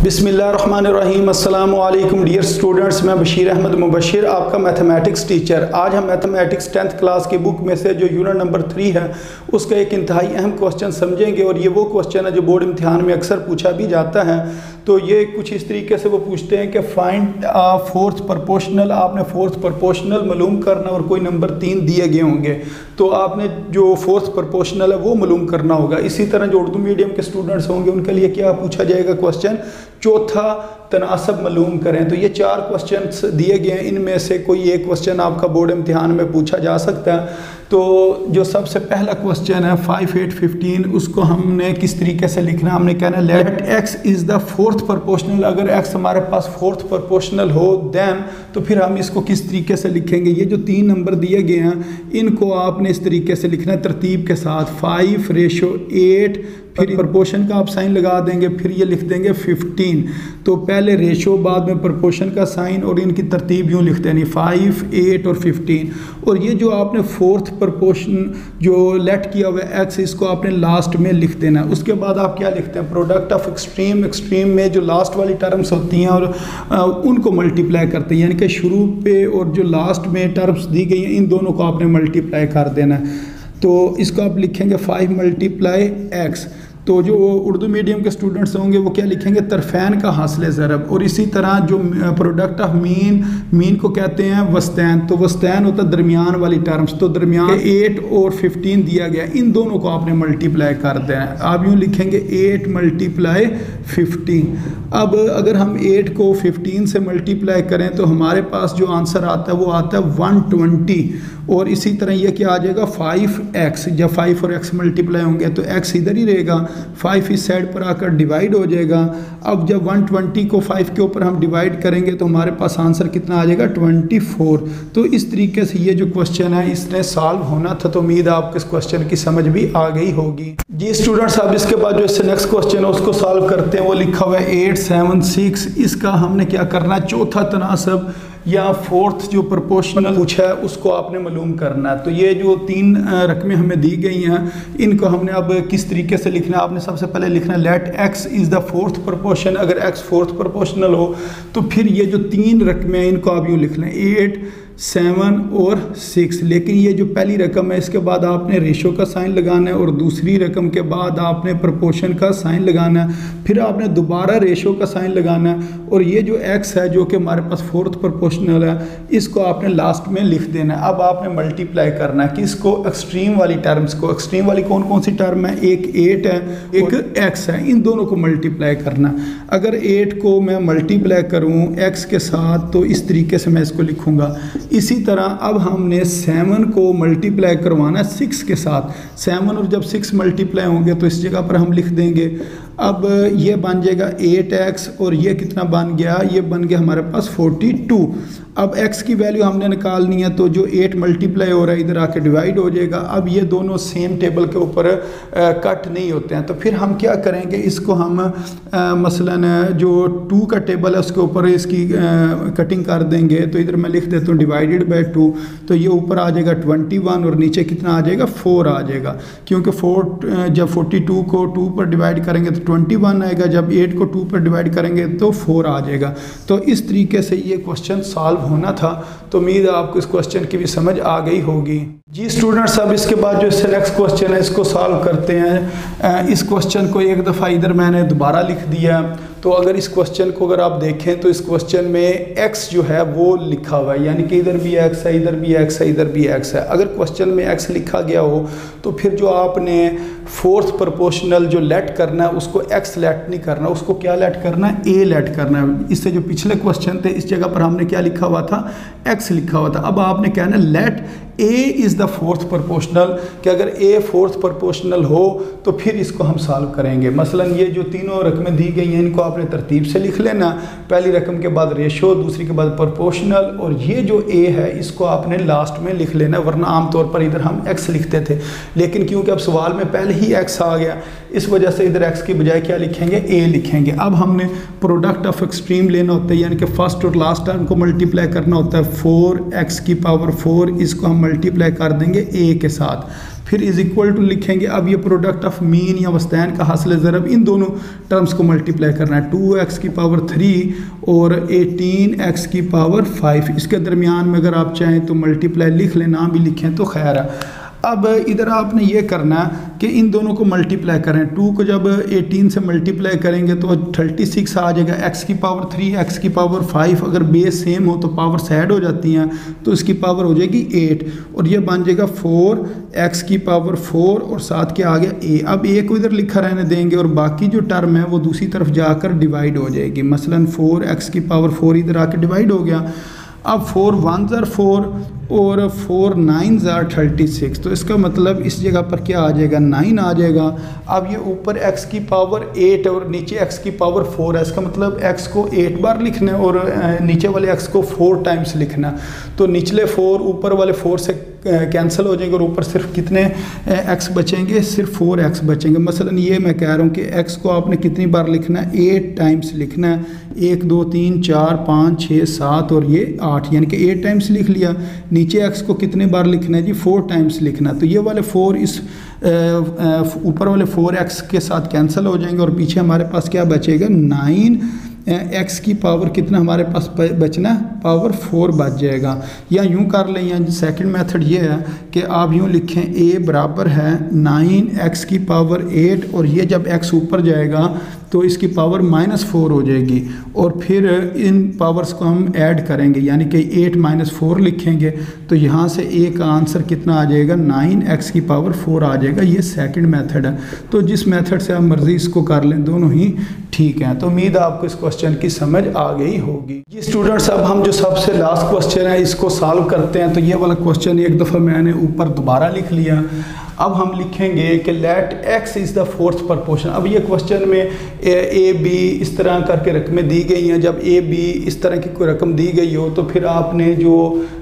बिस्मिल्लाहिर्रहमानिर्रहीम। अस्सलाम वालेकुम डियर स्टूडेंट्स, मैं बशीर अहमद मुबशिर, आपका मैथमेटिक्स टीचर। आज हम मैथमेटिक्स 10th क्लास की बुक में से जो यूनिट नंबर 3 है उसका एक इंतहाई अहम क्वेश्चन समझेंगे। और ये वो क्वेश्चन है जो बोर्ड इम्तिहान में अक्सर पूछा भी जाता है। तो ये कुछ इस तरीके से वो पूछते हैं कि फाइंड फोर्थ प्रोपोर्शनल। आपने फोर्थ प्रोपोर्शनल मालूम करना और कोई नंबर 3 दिए गए होंगे तो आपने जो फोर्थ प्रोपोर्शनल है वो मालूम करना होगा। इसी तरह जो उर्दू मीडियम के स्टूडेंट्स होंगे उनके लिए क्या पूछा जाएगा क्वेश्चन, चौथा तनासब मालूम करें। तो ये 4 क्वेश्चंस दिए गए हैं, इनमें से कोई एक क्वेश्चन आपका बोर्ड इम्तिहान में पूछा जा सकता है। तो जो सबसे पहला क्वेश्चन है 5, 8, 15, उसको हमने किस तरीके से लिखना है। हमने कहना let x is the fourth proportional. अगर x हमारे पास फोर्थ प्रोपोर्शनल हो देन तो फिर हम इसको किस तरीके से लिखेंगे। ये जो 3 नंबर दिए गए हैं इनको आपने इस तरीके से लिखना है तरतीब के साथ, 5:8, फिर प्रोपोर्शन का आप साइन लगा देंगे, फिर ये लिख देंगे 15। तो पहले रेशो बाद में प्रोपोर्शन का साइन और इनकी तरतीब यूँ लिख देनी 5, 8 और 15। और ये जो आपने फोर्थ प्रोपोर्शन जो लेट किया हुआ है x, इसको आपने लास्ट में लिख देना है। उसके बाद आप क्या लिखते हैं, प्रोडक्ट ऑफ एक्सट्रीम। एक्सट्रीम में जो लास्ट वाली टर्म्स होती हैं और उनको मल्टीप्लाई करते हैं, यानी कि शुरू पे और जो लास्ट में टर्म्स दी गई हैं इन दोनों को आपने मल्टीप्लाई कर देना है। तो इसको आप लिखेंगे 5 × x। तो जो उर्दू मीडियम के स्टूडेंट्स होंगे वो क्या लिखेंगे, तरफैन का हासिल ज़रब। और इसी तरह जो प्रोडक्ट ऑफ मीन को कहते हैं वस्तैन। तो वस्तैन होता है दरमियान वाली टर्म्स। तो दरमियान 8 और 15 दिया गया, इन दोनों को आपने मल्टीप्लाई कर देना है। आप यूँ लिखेंगे 8 × 15। अब अगर हम 8 को 15 से मल्टीप्लाई करें तो हमारे पास जो आंसर आता है वो आता है 120। और इसी तरह ये क्या आ जाएगा 5x। जब 5 और x मल्टीप्लाई होंगे तो x इधर ही रहेगा, 5 इस साइड पर आकर डिवाइड हो जाएगा। अब जब 120 को 5 के ऊपर हम डिवाइड करेंगे तो हमारे पास आंसर कितना आ जाएगा 24। तो इस तरीके से ये जो क्वेश्चन है इसने सॉल्व होना था। तो उम्मीद है आपको इस क्वेश्चन की समझ भी आ गई होगी। जी स्टूडेंट्स, अब इसके बाद जो इससे नेक्स्ट क्वेश्चन है उसको सॉल्व करते हैं। वो लिखा हुआ है 8, 7, 6। इसका हमने क्या करना है, चौथा तनासब या फोर्थ जो प्रोपोर्शनल पूछा है उसको आपने मालूम करना है। तो ये जो 3 रकमें हमें दी गई हैं इनको हमने अब किस तरीके से लिखना है। आपने सबसे पहले लिखना है let x is the fourth proportion. अगर x फोर्थ प्रोपोर्शनल हो तो फिर ये जो 3 रकमें हैं इनको आप यूँ लिख लें 8, 7 और 6। लेकिन ये जो पहली रकम है इसके बाद आपने रेशो का साइन लगाना है और दूसरी रकम के बाद आपने प्रोपोर्शन का साइन लगाना है, फिर आपने दोबारा रेशो का साइन लगाना है। और ये जो x है जो कि हमारे पास फोर्थ प्रोपोर्शनल है इसको आपने लास्ट में लिख देना है। अब आपने मल्टीप्लाई करना है कि इसको एक्सट्रीम वाली टर्म्स को, एक्सट्रीम वाली कौन कौन सी टर्म है, एक 8 है एक x है, इन दोनों को मल्टीप्लाई करना। अगर 8 को मैं मल्टीप्लाई करूँ x के साथ तो इस तरीके से मैं इसको लिखूँगा। इसी तरह अब हमने 7 को मल्टीप्लाई करवाना है 6 के साथ। 7 और जब 6 मल्टीप्लाई होंगे तो इस जगह पर हम लिख देंगे। अब ये बन जाएगा 8x और ये कितना बन गया, ये बन गया हमारे पास 42। अब x की वैल्यू हमने निकालनी है तो जो 8 मल्टीप्लाई हो रहा है इधर आके डिवाइड हो जाएगा। अब ये दोनों सेम टेबल के ऊपर कट नहीं होते हैं तो फिर हम क्या करेंगे, इसको हम मसलन जो 2 का टेबल है उसके ऊपर इसकी कटिंग कर देंगे। तो इधर मैं लिख देता हूँ डिवाइडेड बाय 2। तो ये ऊपर आ जाएगा 21 और नीचे कितना आ जाएगा 4 आ जाएगा, क्योंकि 4 जब 42 को 2 पर डिवाइड करेंगे तो 21 आएगा, जब 8 को 2 पर डिवाइड करेंगे तो 4 आ जाएगा। तो इस तरीके से ये क्वेश्चन सॉल्व होना था। तो उम्मीद है आपको इस क्वेश्चन की भी समझ आ गई होगी। जी स्टूडेंट्स, अब इसके बाद जो इससे नेक्स्ट क्वेश्चन है इसको सॉल्व करते हैं। इस क्वेश्चन को एक दफ़ा इधर मैंने दोबारा लिख दिया। तो अगर इस क्वेश्चन को अगर आप देखें तो इस क्वेश्चन में x जो है वो लिखा हुआ है, यानी कि इधर भी x है, इधर भी x है, इधर भी x है। अगर क्वेश्चन में x लिखा गया हो तो फिर जो आपने फोर्थ प्रोपोर्शनल जो लेट करना है उसको x लेट नहीं करना, उसको क्या लेट करना है, a लेट करना है। इससे जो पिछले क्वेश्चन थे इस जगह पर हमने क्या लिखा हुआ था, x लिखा हुआ था। अब आपने कहना let a is the fourth proportional, कि अगर a फोर्थ प्रोपोर्शनल हो तो फिर इसको हम सॉल्व करेंगे। मसलन ये जो तीनों रकमें दी गई हैं इनको आपने तरतीब से लिख लेना। पहली रकम के बाद रेशो, दूसरी के बाद प्रोपोर्शनल, और ये जो a है इसको आपने लास्ट में लिख लेना। वरना आमतौर पर इधर हम x लिखते थे, लेकिन क्योंकि अब सवाल में पहले सही x आ गया, इस वजह से इधर x की बजाय क्या लिखेंगे, a लिखेंगे। अब हमने प्रोडक्ट ऑफ एक्सट्रीम लेना होता है, यानी कि फर्स्ट और लास्ट टर्म को मल्टीप्लाई करना होता है। 4x की पावर 4 इसको हम मल्टीप्लाई कर देंगे a के साथ, फिर इज इक्वल टू लिखेंगे। अब ये प्रोडक्ट ऑफ मीन या वस्तान का हासिल ज़रब, इन दोनों टर्म्स को मल्टीप्लाई करना है। 2x की पावर 3 और 18x की पावर 5, इसके दरमियान में अगर आप चाहें तो मल्टीप्लाई लिख लें, ना भी लिखें तो खैर है। अब इधर आपने ये करना है कि इन दोनों को मल्टीप्लाई करें। 2 को जब 18 से मल्टीप्लाई करेंगे तो 36 आ जाएगा। x की पावर 3, x की पावर 5, अगर बेस सेम हो तो पावर ऐड हो जाती हैं, तो इसकी पावर हो जाएगी 8 और ये बन जाएगा 4x की पावर 4 और साथ के आ गया a। अब a को इधर लिखा रहने देंगे और बाकी जो टर्म है वो दूसरी तरफ जाकर डिवाइड हो जाएगी। मसलन 4x की पावर 4 इधर आके डिवाइड हो गया। अब 4 1s are 4 और 4 9s are 36, तो इसका मतलब इस जगह पर क्या आ जाएगा, 9 आ जाएगा। अब ये ऊपर x की पावर 8 और नीचे x की पावर 4 है, इसका मतलब x को 8 बार लिखना है और नीचे वाले x को 4 टाइम्स लिखना। तो निचले 4 ऊपर वाले 4 से कैंसिल हो जाएंगे और ऊपर सिर्फ कितने x बचेंगे, सिर्फ 4x बचेंगे। मसलन ये मैं कह रहा हूँ कि x को आपने कितनी बार लिखना है, 8 टाइम्स लिखना है। 1 2 3 4 5 6 7 और ये 8, यानी कि 8 टाइम्स लिख लिया। नीचे x को कितने बार लिखना है जी, 4 टाइम्स लिखना। तो ये वाले 4 इस ऊपर वाले 4x के साथ कैंसिल हो जाएंगे और पीछे हमारे पास क्या बचेगा, 9 x की पावर कितना हमारे पास बचना है, पावर 4 बच जाएगा। या यूं कर लें, या सेकंड मेथड ये है कि आप यूं लिखें a बराबर है 9x की पावर 8 और ये जब x ऊपर जाएगा तो इसकी पावर -4 हो जाएगी और फिर इन पावर्स को हम ऐड करेंगे, यानी कि 8 -4 लिखेंगे तो यहाँ से a का आंसर कितना आ जाएगा, 9x की पावर 4 आ जाएगा। ये सेकंड मेथड है। तो जिस मेथड से आप मर्जी इसको कर लें, दोनों ही ठीक हैं। तो उम्मीद है आपको इस क्वेश्चन की समझ आ गई होगी। जी स्टूडेंट्स, अब हम जो सबसे लास्ट क्वेश्चन है इसको सॉल्व करते हैं। तो ये वाला क्वेश्चन एक दफ़ा मैंने ऊपर दोबारा लिख लिया। अब हम लिखेंगे कि let x is the fourth proportion. अब ये क्वेश्चन में a b इस तरह करके रकमें दी गई हैं। जब a b इस तरह की कोई रकम दी गई हो तो फिर आपने जो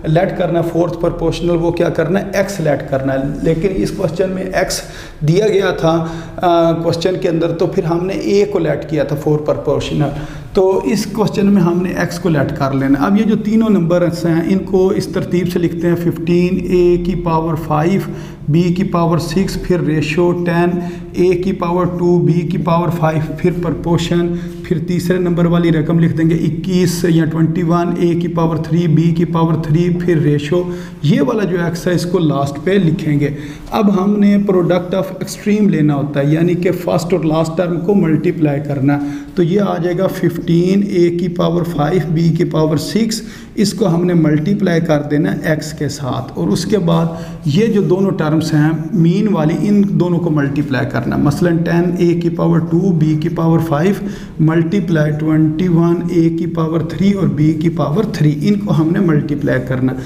लेट करना है फोर्थ प्रोपोर्शनल, वो क्या करना है, x लेट करना है। लेकिन इस क्वेश्चन में x दिया गया था क्वेश्चन के अंदर, तो फिर हमने a को लेट किया था फोर्थ प्रोपोर्शनल। तो इस क्वेश्चन में हमने x को लेट कर लेना। अब ये जो तीनों नंबर्स हैं इनको इस तरतीब से लिखते हैं, 15 a की पावर 5 b की पावर 6, फिर रेशो 10 a की पावर 2 b की पावर 5, फिर प्रपोर्शन, फिर तीसरे नंबर वाली रकम लिख देंगे 21 या 21 a की पावर 3 b की पावर 3, फिर रेशो। ये वाला जो x है इसको लास्ट पे लिखेंगे। अब हमने प्रोडक्ट ऑफ एक्सट्रीम लेना होता है, यानी कि फर्स्ट और लास्ट टर्म को मल्टीप्लाई करना। तो ये आ जाएगा 15 a की पावर 5 b की पावर 6, इसको हमने मल्टीप्लाई कर देना x के साथ और उसके बाद ये जो दोनों टर्म्स हैं मीन वाली, इन दोनों को मल्टीप्लाई करना। मसलन 10 a की पावर 2 b की पावर 5 मल्टीप्लाई 21 a की पावर 3 और b की पावर 3, इनको हमने मल्टीप्लाई करना।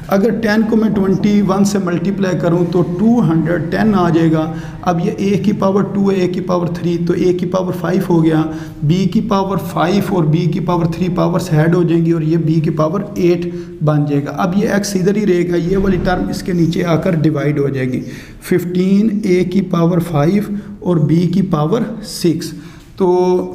अगर 10 को मैं 21 से मल्टीप्लाई करूं तो 210 आ जाएगा। अब ये a की पावर 2 है, a की पावर 3, तो a की पावर 5 हो गया, b की पावर 5 और b की पावर 3 पावर्स ऐड हो जाएंगी और ये b की पावर 8 बन जाएगा। अब ये x इधर ही रहेगा, ये वाली टर्म इसके नीचे आकर डिवाइड हो जाएगी। 15 a की पावर 5 और b की पावर 6, तो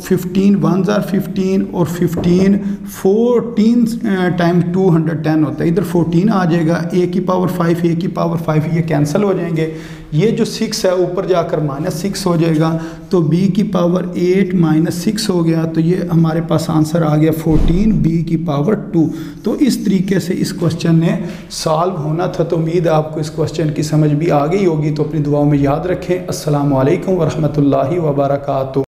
15 1s are 15 और 15 14 टाइम 210 होता है। इधर 14 आ जाएगा, a की पावर 5 a की पावर 5 ये कैंसिल हो जाएंगे। ये जो 6 है ऊपर जाकर -6 हो जाएगा, तो b की पावर 8 -6 हो गया, तो ये हमारे पास आंसर आ गया 14 b की पावर 2। तो इस तरीके से इस क्वेश्चन ने सॉल्व होना था। तो उम्मीद है आपको इस क्वेश्चन की समझ भी आ गई होगी। तो अपनी दुआओं में याद रखें। अस्सलामु अलैकुम वरहमतुल्लाहि वबरकातुहू।